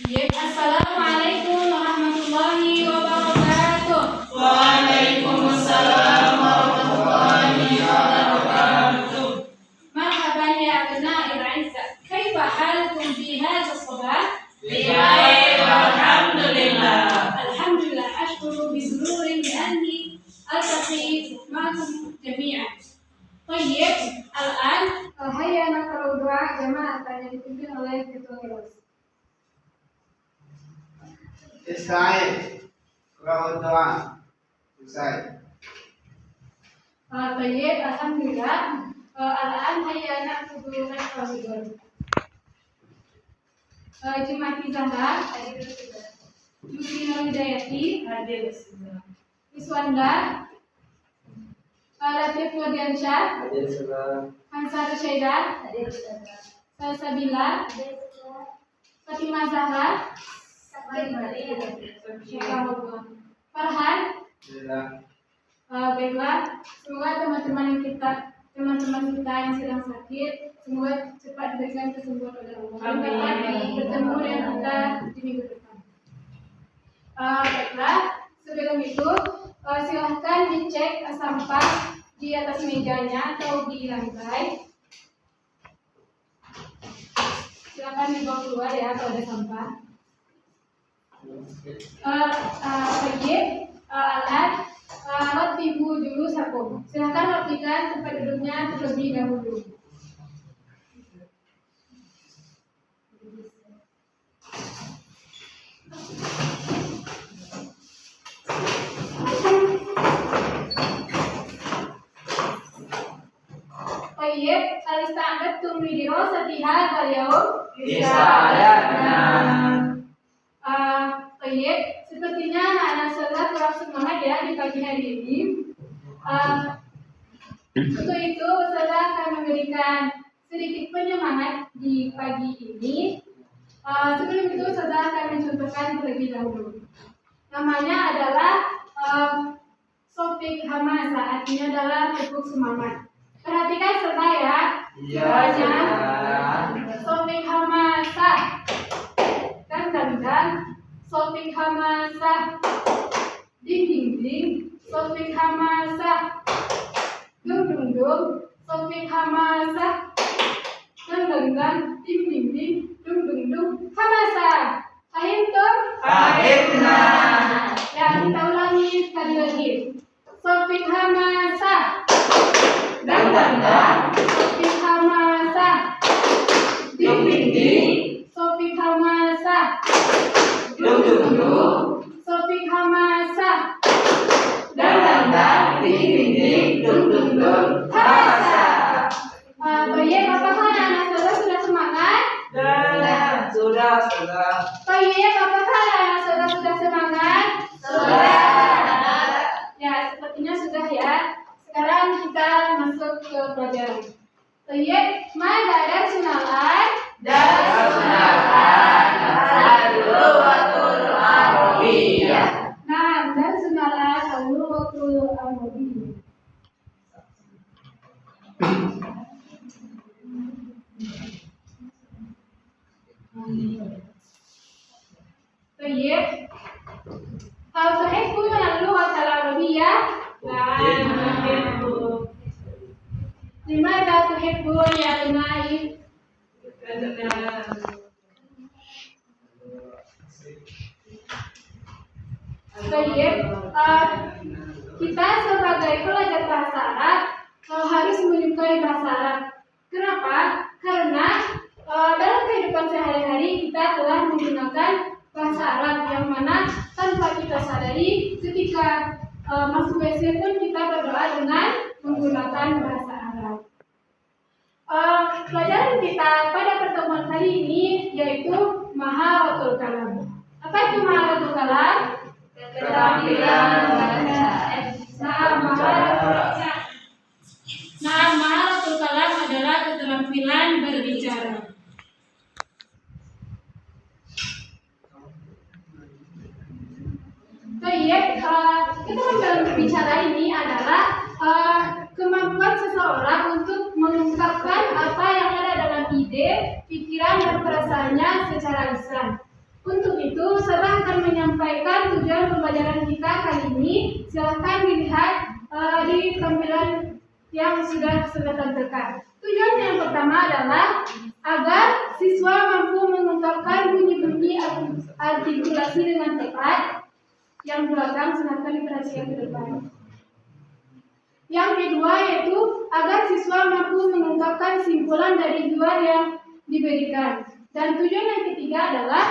Assalamualaikum warahmatullahi wabarakatuh. Waalaikumsalam warahmatullahi wabarakatuh. Marhaban ya abna'il 'izzah. Kaifa halukum fi hadzal sabah? Bikhair walhamdulillah. Alhamdulillah, ashkuru bi sururin bi anni altaqi ma'akum jami'an. Tayyib, al-an hayya naqra'u du'a jama'atan yang dipimpin oleh Ketua Kelas. Selesai. Kurang doa. Selesai. Tayyib, alhamdulillah. Al-an hayya naqra'u du'a. Jumati Zahra, Yusrina Hidayati, Iswanda, Latif Nurdiansyah, Hansar Syaidah, Salsabila, Fatimah Zahra, Farhan. Baiklah, semoga teman-teman kita yang sedang sakit, semoga cepat diberikan kesembuhan oleh Allah. Dapat bertemu dengan kita di minggu depan. Baiklah, sebelum itu silahkan dicek sampah di atas mejanya atau di lantai. Silakan dibawa keluar ya kalau ada sampah. Alat ratibu dulu sakum. Silakan rapikan tempat duduknya terlebih dahulu. Tayyib, al-ista'adattum li dirasati hadzal yawm? Tayyib, sepertinya anak saudara kurang semangat ya di pagi hari ini. Untuk itu, saudara akan memberikan sedikit penyemangat di pagi ini. Sebelum itu, saudara akan mencontohkan terlebih dahulu. Namanya adalah Sofik Hamasa, artinya adalah tepuk semangat. Perhatikan serta ya. Iya. Sofik Hamasa. Dan Sofik Hamasa. Ding ding ding. Sofik Hamasa. Dung dung dung. Sofik Hamasa. Dan ding ding ding. Dung dung dung. Hamasa. Paham tuh? Pahimna. Ya, kita ulangi sekali lagi. Sofik Hamasa. Dan Sofik Hamasa. Ding ding ding. Sofik Hamasa. Dung dung dung. Sofik Hamasa. Dan ding ding ding. Dung dung dung. Hamasa. Tayyib, apakah anak-anak saudara sudah semangat? Sudah. Tayyib, apakah anak-anak saudara sudah semangat? Sudah. Ya, sepertinya sudah ya. Sekarang kita masuk ke pelajaran. Tayyib, mana darsul al-an? Darsunalan al-lughatul arabiyyah. Nah, darsul al-an al-lughatul arabiyyah. Tayyib, hal tuhibbuna al-lughatal arabiyyah? Limada tuhibbun ya Unai? Tayyib, kita sebagai pelajar bahasa Arab harus menyukai bahasa Arab. Kenapa? Karena dalam kehidupan sehari-hari kita telah menggunakan bahasa Arab yang mana tanpa kita sadari ketika masuk WC pun kita berdoa dengan menggunakan bahasa Arab. Pelajaran kita pada pertemuan kali ini yaitu Maharatul Kalam. Apa itu Maharatul Kalam? Keterampilan membaca. Maharatul Kalam adalah keterampilan berbicara. Tayyib, keterampilan berbicara ini adalah kemampuan seseorang untuk mengungkapkan apa yang ada dalam ide, pikiran, dan perasaannya secara lisan. Untuk itu, saya akan menyampaikan tujuan pembelajaran kita kali ini. Silahkan dilihat di tampilan yang sudah tampilkan. Tujuan yang pertama adalah agar siswa mampu mengungkapkan bunyi-bunyi artikulasi dengan tepat. Yang belakang silahkan diperhatikan ke depan. Yang kedua yaitu agar siswa mampu mengungkapkan simpulan dari luar yang diberikan. Dan tujuan yang ketiga adalah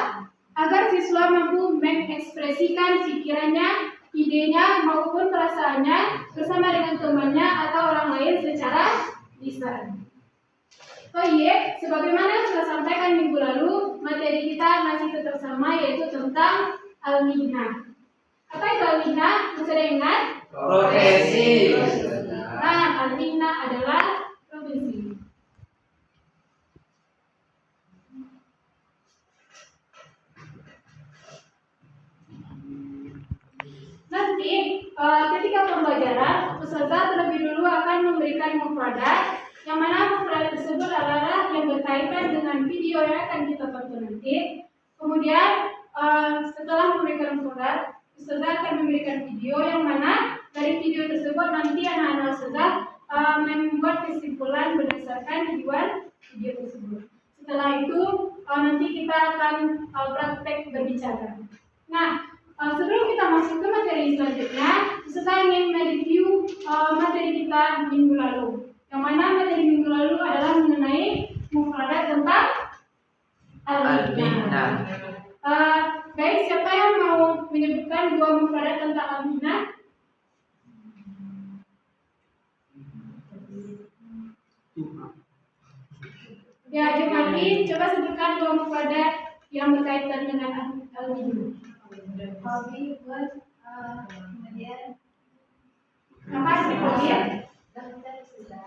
agar siswa mampu mengekspresikan pikirannya, idenya maupun perasaannya bersama dengan temannya atau orang lain secara lisan. Oh iya, sebagaimana sudah sampaikan minggu lalu, materi kita masih tetap sama yaitu tentang al-mihnah. Apa itu al-mihnah? Masih ada ingat? Profesi. Nah, al-mihnah adalah profesi. Nanti ketika pembelajaran, peserta terlebih dulu akan memberikan mufradat, yang mana mufradat tersebut adalah yang berkaitan dengan video yang akan kita tonton nanti. Kemudian setelah memberikan mufradat, peserta akan memberikan video yang mana dari video tersebut nanti anak-anak peserta membuat kesimpulan berdasarkan tujuan video tersebut. Setelah itu nanti kita akan praktek berbicara. Nah, sebelum kita masuk ke materi selanjutnya, saya ingin mereview materi kita minggu lalu. Yang mana materi minggu lalu adalah mengenai mufradat tentang al-mihnah. Baik, siapa yang mau menyebutkan dua mufradat tentang al-mihnah? Ya, Jumati, coba sebutkan dua mufradat yang berkaitan dengan al-mihnah. Hobi buat kemudian Apa sih hobi ya?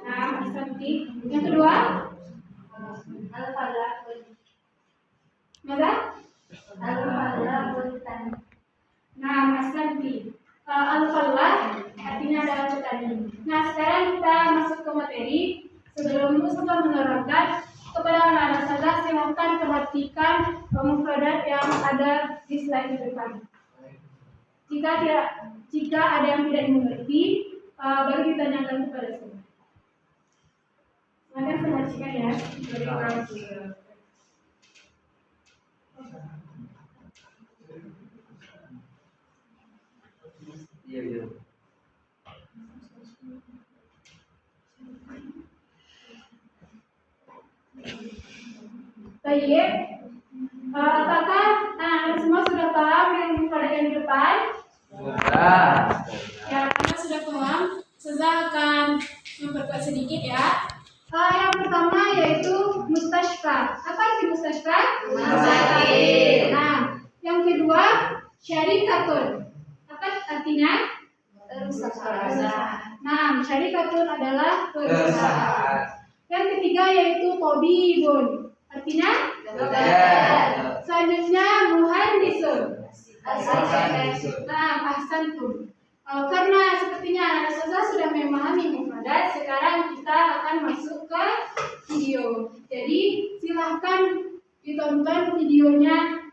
Nah, cantik. Yang kedua, al-falah masa? buatan. Nah, Mas Santi. Al-falah artinya adalah petani. Nah, sekarang kita masuk ke materi. Sebelum menerangkan kepada anak-anak saya, silakan perhatikan mufradat yang ada di slide depan. Jika ada yang tidak dimengerti, baru ditanyakan kepada saya. Silakan perhatikan ya. Iya. Baik, apakah anak-anak semua sudah paham yang mufradat yang di depan? Sudah. Ya, karena sudah paham, saya akan memperkuat sedikit ya. Yang pertama yaitu mustashfa. Apa arti mustashfa? Rumah sakit. Nah, yang kedua syarikatun. Apa artinya? Perusahaan. Nah, syarikatun adalah perusahaan. Perusahaan. Yang ketiga yaitu tobibun. Artinya? Dokter. Selanjutnya muhandisun. Asisten. Nah, ahsantum. Karena sepertinya anak-anak saya sudah memahami mufradat, sekarang kita akan masuk ke video. Jadi silahkan ditonton videonya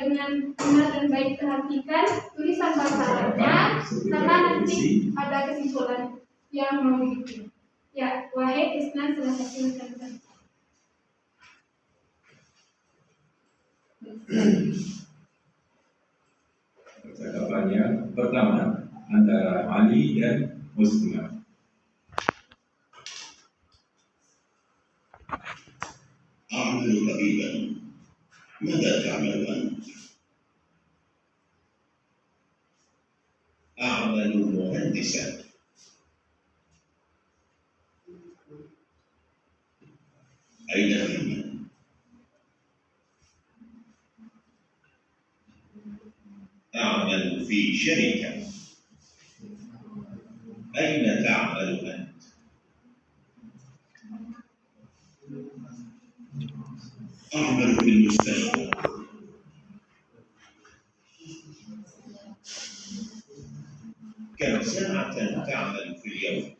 dengan benar dan baik, perhatikan tulisan bahasa Arabnya, karena nanti ada kesimpulan yang mau dibikin. Ya, Wahid Isnan silakan. Percakapannya pertama antara Ali dan Muslimah. أعمل طبيبا. ماذا تعمل أنت؟ أعمل مهندسا. أين تعمل؟ أعمل في شركة. أين تعمل أنت؟ أعمل في المستشفى. كم ساعة تعمل في اليوم؟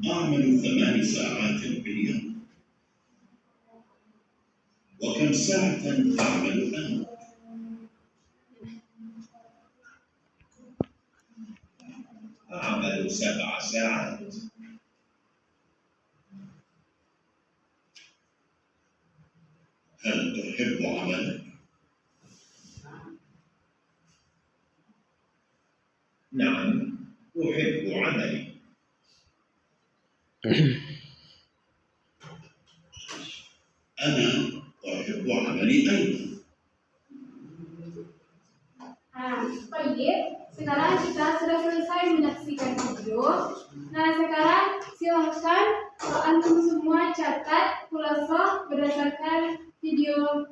أعمل 8 ساعات في اليوم. وكم ساعة تعمل أنت؟ أعمل 7 ساعات. هل تحب عملك؟ نعم، أحب عملي. أنا أحب عملي أيضا. Baik, sekarang kita sudah selesai menyaksikan video. Nah, sekarang silahkan antum semua catat khulasa berdasarkan video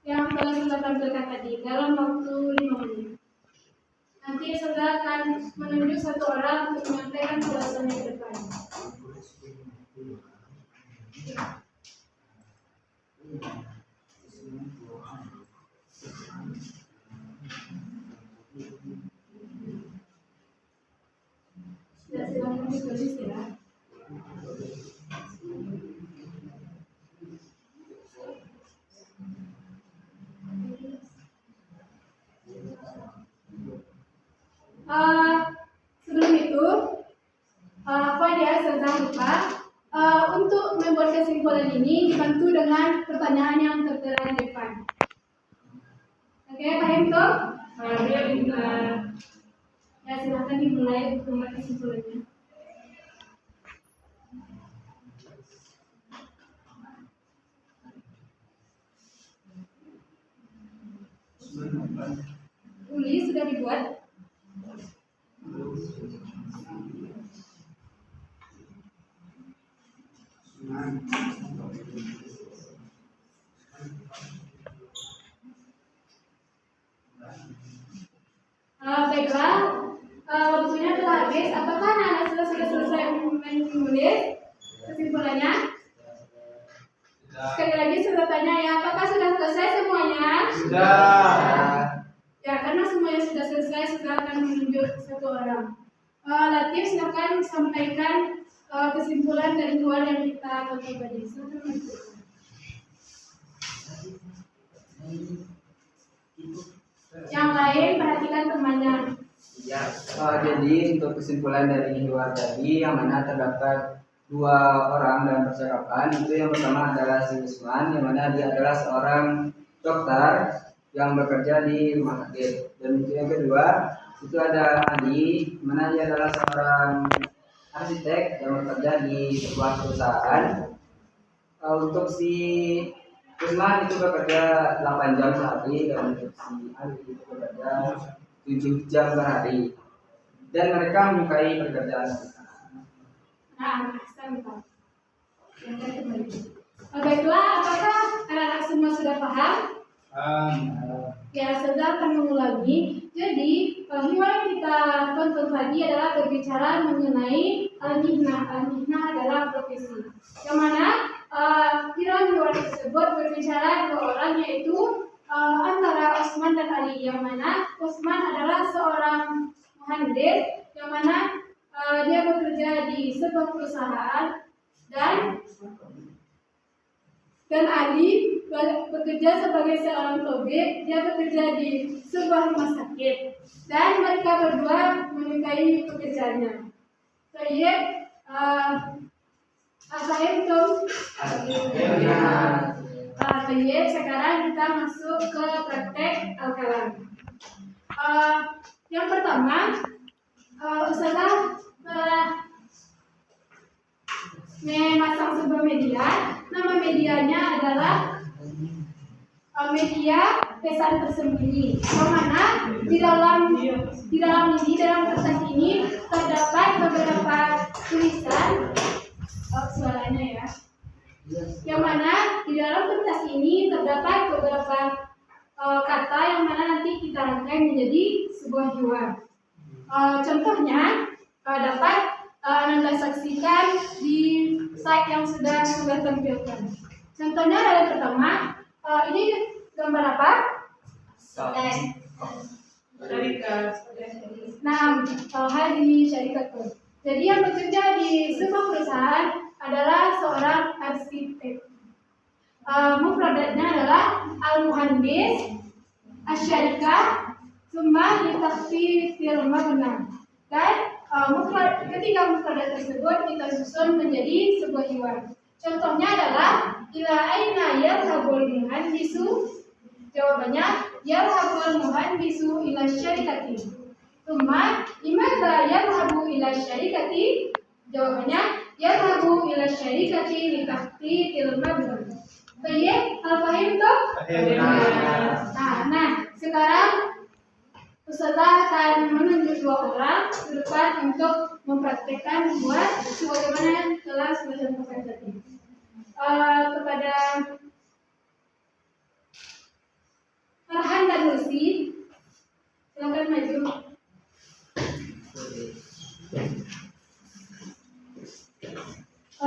yang telah kita tampilkan tadi dalam waktu 5 menit. Nanti saudara akan menunjuk satu orang untuk menyampaikan khulasannya ke depan. Sudah silakan ditulis ya. Sebelum itu, Fadia jangan lupa untuk membuat kesimpulan ini dibantu dengan pertanyaan yang tertera di depan. Oke, paham toh? Ya, silakan dimulai untuk membuat kesimpulannya. Tulis sudah dibuat. Baiklah, waktunya telah habis. Apakah anak-anak sudah selesai menulis kesimpulannya? Sekali lagi sudah tanya ya, apakah sudah selesai semuanya? Sudah. Ya, karena semuanya sudah selesai, sudah akan menunjuk satu orang. Latif, silakan sampaikan kesimpulan dari luar yang kita tonton tadi. Silakan lanjutkan. Yang lain perhatikan temannya. Ya, jadi untuk kesimpulan dari luar tadi yang mana terdapat 2 orang dalam percakapan, itu yang pertama adalah si Usman, yang mana dia adalah seorang dokter yang bekerja di rumah sakit. Dan itu yang kedua, itu ada Ali, yang mana dia adalah seorang arsitek yang bekerja di sebuah perusahaan. Untuk si Usman itu bekerja 8 jam sehari, dan untuk si Ali itu bekerja 7 jam per hari, dan mereka menyukai pekerjaan mereka. Nah, baiklah, apakah anak-anak semua sudah paham? Ya, saudara akan mengulangi. Jadi, hiwar yang kita tonton tadi adalah berbicara mengenai al-mihnah. Al-mihnah adalah profesi. Yang mana hiwar tersebut berbicara 2 orang, yaitu antara Usman dan Ali. Yang mana Usman adalah seorang muhandis, yang mana dia bekerja di sebuah perusahaan, dan Ali bekerja sebagai seorang tabib. Dia bekerja di sebuah rumah sakit, dan mereka berdua menyukai pekerjaannya. Saya sekarang kita masuk ke praktek al-kalam. Yang pertama, Ustazah memasang sebuah media. Nama medianya adalah media pesan tersembunyi. Yang mana di dalam kertas ini terdapat beberapa tulisan. Suaranya ya. Yang mana di dalam kertas ini terdapat beberapa kata yang mana nanti kita rangkai menjadi sebuah hiwar. Contohnya dapat Anda saksikan di slide yang sudah tampilkan. Contohnya adalah pertama, ini gambar apa? Nah, hal ini syarikat. Jadi yang bekerja di sebuah perusahaan adalah seorang arsitek. Mufradatnya adalah al-muhandis, asyarikah, summa litakfifil mabna. Dan ketika mufradat tersebut kita susun menjadi sebuah hiwar. Contohnya adalah ila aina yadhhabul muhandisu. Jawabannya yadhhabul muhandisu ila syarikati. Summa limadza yadhhabu ila syarikati? Jawabannya yadhhabu ila syarikati litakfifil mabna. Baik, al-fahim tuh? Nah, sekarang Ustazah akan menunjuk 2 orang ke depan untuk mempraktekkan buat sebagaimana kelas belajar pakai tadi. Kepada Farhan dan Lucy, silakan maju.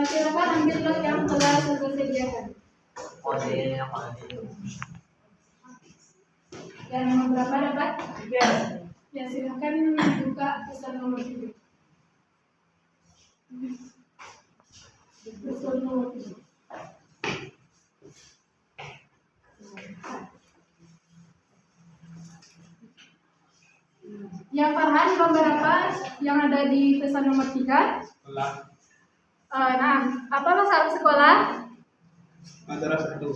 Silakan ambil lot yang telah saya sediakan. Dan nomor berapa dapat? Ya, silakan buka pesan nomor 3. Pesan nomor 3. Yang Farhan nomor berapa yang ada di pesan nomor 3? Nah, apa masalah sekolah? Madrasah 1.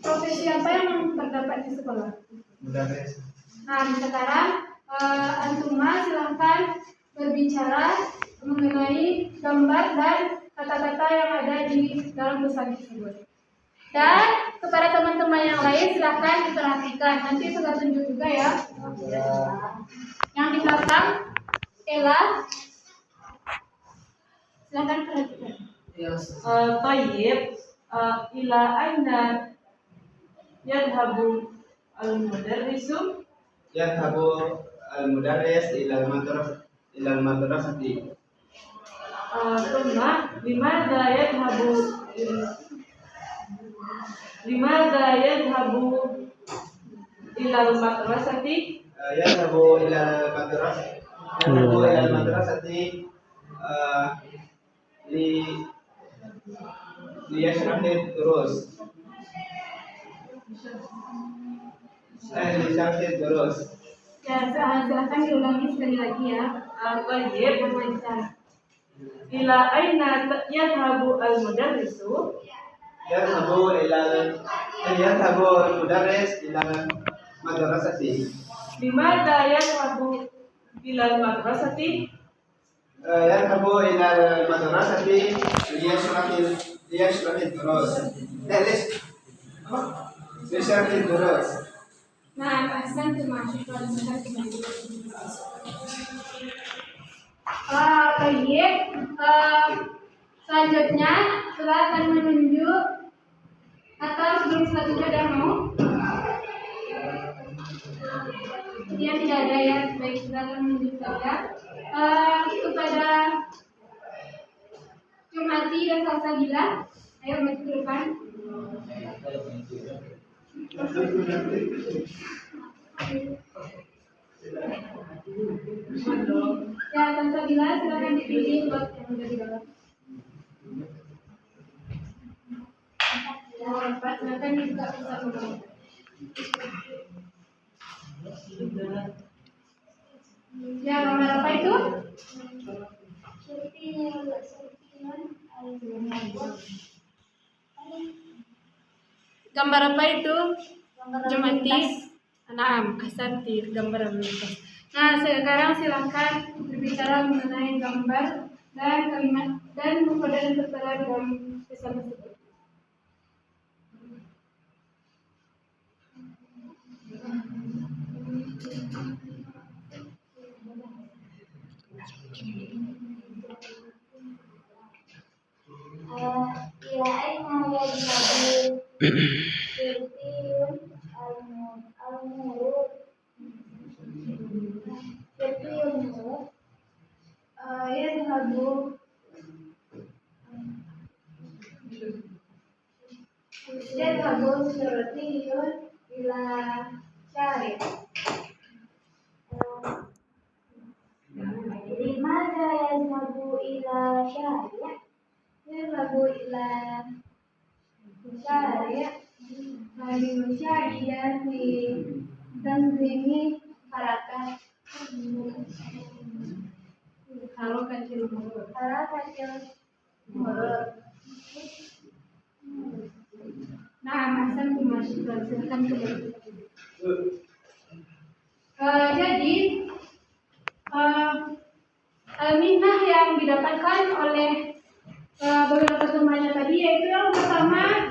Profesi apa yang terdapat di sekolah? Mudarris. Nah, sekarang Antuma silahkan berbicara mengenai gambar dan kata-kata yang ada di dalam pesan tersebut. Dan kepada teman-teman yang lain silahkan diperhatikan. Nanti saya tunjuk juga ya. Yang di belakang, Ella, silahkan perhatikan. Tayyib, ila aina yadhhabu al-mudarrisu? Yadhhabu al-mudarris ila al-madrasati. Thumma limadza yadhhabu ila al-madrasati? Yadhhabu ila al-madrasati liyashrahid durus. Liyashrahid durus. Ya, silahkan diulangi sekali lagi ya. Tayyib, ila aina yadhhabu al-mudarrisu? Yadhhabu al-mudarris ila madrasati. Limadza yadhhabu ila al-madrasati? Yadhhabu ila al-madrasati liyashrahid durus. Liyashrahid durus. Nah, Hasan terima kasih. Baik. Selanjutnya saya akan menunjuk, atau sebelum selanjutnya ada mau? Yang tidak ada ya, baik kita akan menunjuk saja kepada Jumati dan Salsabila. Ayo maju ke depan. Ya, Salsabila silakan dipilih buat yang ada di dalam. Silakan dibuka pusat nomor. Ya, nomor apa itu? Gambar apa itu? Jumati. Nah, Asanti, gambar lintas. Nah, sekarang silakan berbicara mengenai gambar dan kalimat dan mufradat yang tertera dalam pesan tersebut. Ila aina yadhhabu sirtiyun al-murud sirtiyun yadhhabu sirtiyun ila syarif. Limadza yadhhabu ila syarif? Yadhhabu ila syari' al-musyadidah fi tanzimi harakat Harakatil murur. Nah, Hasan dimasukkan, silakan kembali. Jadi al-mihnah yang didapatkan oleh beberapa temannya tadi yaitu yang pertama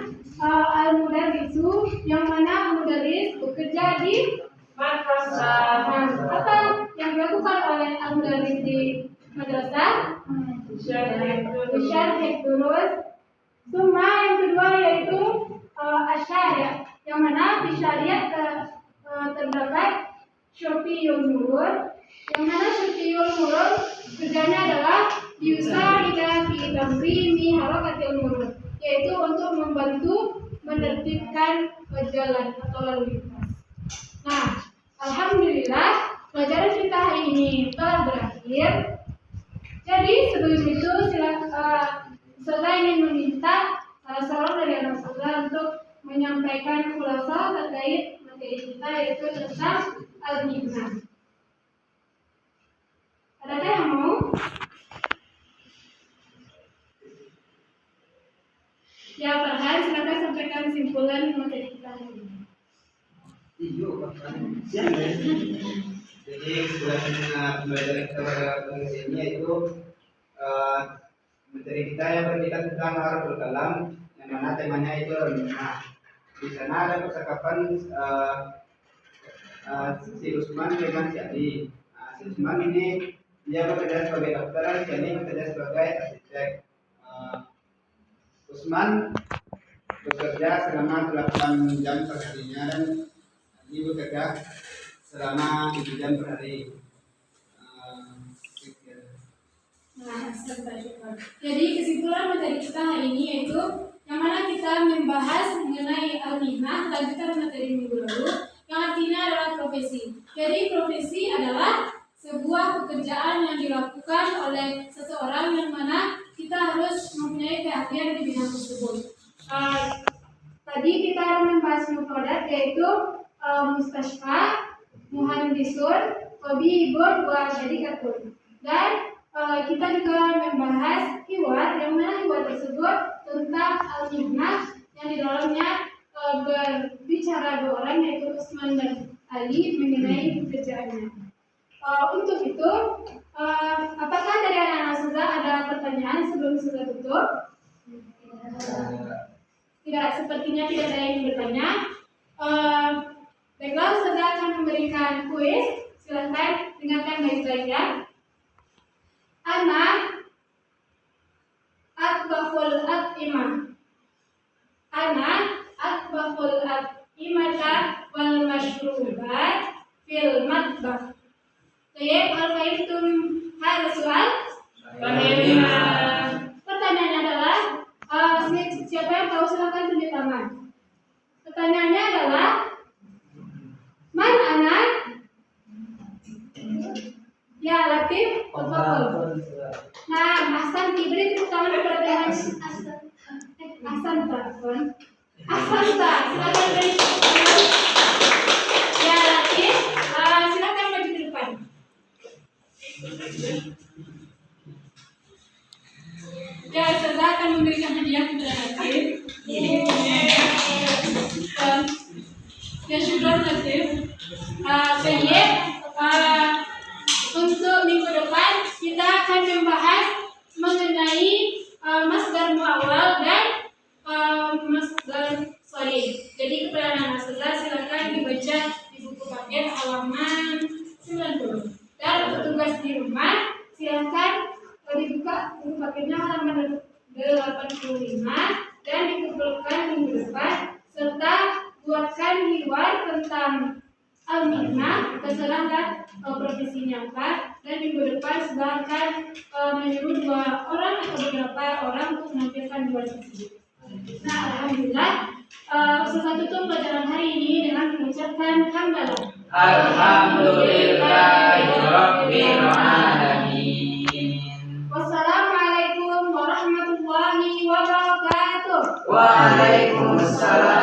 al-mudarrisu, yang mana al-mudarris bekerja di madrasah. apa yang dilakukan oleh al-mudarris di madrasah? Syarh durus. Summa yang kedua yaitu asyari', yang mana di syariat terdapat syurtiyul murur, yang mana syurtiyul murur kerjanya adalah yusarida fi tanzimi harakatil murur, yaitu untuk membantu menertibkan jalan atau lalu lintas. Nah, alhamdulillah pelajaran kita hari ini telah berakhir. Jadi sebelum itu saya ingin meminta salah seorang dari anak saudara untuk menyampaikan khulasa terkait materi kita yaitu tentang al-mihnah. Adakah yang mau? Ya, Farhan, silakan sampaikan kesimpulan materi kita hari ini. Jadi kesimpulan pembelajaran kita pada kali ini yaitu materi kita yang berkaitan tentang harful kalam, yang mana temanya itu al-mihnah. Di sana ada percakapan si Usman dengan si Ali. Si Usman ini dia bekerja sebagai dokter, si Ali bekerja sebagai arsitek. Usman bekerja selama 8 jam per harinya dan Ali bekerja selama 7 jam per hari. Jadi kesimpulan materi kita hari ini yaitu yang mana kita membahas mengenai al-mihnah, lanjutan materi minggu lalu, yang artinya adalah profesi. Jadi profesi adalah sebuah pekerjaan yang dilakukan oleh seseorang yang mana kita harus mempunyai keahlian di bidang tersebut. Tadi kita membahas mufradat yaitu mustashfa, muhandisun, tabibun, wa syarikatun. Dan kita juga membahas hiwar, yang mana hiwar tersebut tentang al-mihnah yang di dalamnya berbicara dua orang yaitu Usman dan Ali mengenai pekerjaannya. Untuk itu, apakah dari anak-anak Suza ada pertanyaan sebelum Suza tutup? Tidak, sepertinya tidak ada yang bertanya. Baiklah, Suza akan memberikan kuis. Silakan dengarkan baik-baik ya. Ana atbahul at'imah. Ana atbahul at'imata wal mashrubat fil matbah. Baik, al-fahimtum hal soal? Pertanyaannya adalah siapa yang tahu silakan tunjuk tangan. Pertanyaannya adalah man ana? Ya, Latif, betul. Nah, Hasan diberi tepuk tangan kepada yang Hasan Takon. Hasan Tak, silakan beri tepuk tangan. Ya, Latif, silakan maju ke depan. Ya, saya akan memberikan hadiah kepada Latif. Ya, syukur Latif. Untuk minggu depan kita akan membahas mengenai masdar muawwal dan masdar sharih. Jadi kepada anak saudara silakan dibaca di buku paket halaman 90. Dan untuk tugas di rumah silakan dibuka buku paketnya halaman 85 dan dikumpulkan minggu depan serta buatkan hiwar tentang al-mihnah, terserah dan profesinya apa, dan minggu depan sudah akan menyuruh 2 orang atau beberapa orang untuk menampilkan hiwar tersebut. Nah, alhamdulillah, selesai tutup pelajaran hari ini dengan mengucapkan hamdalah. Alhamdulillahirabbil alamin. Wassalamualaikum warahmatullahi wabarakatuh. Waalaikumsalam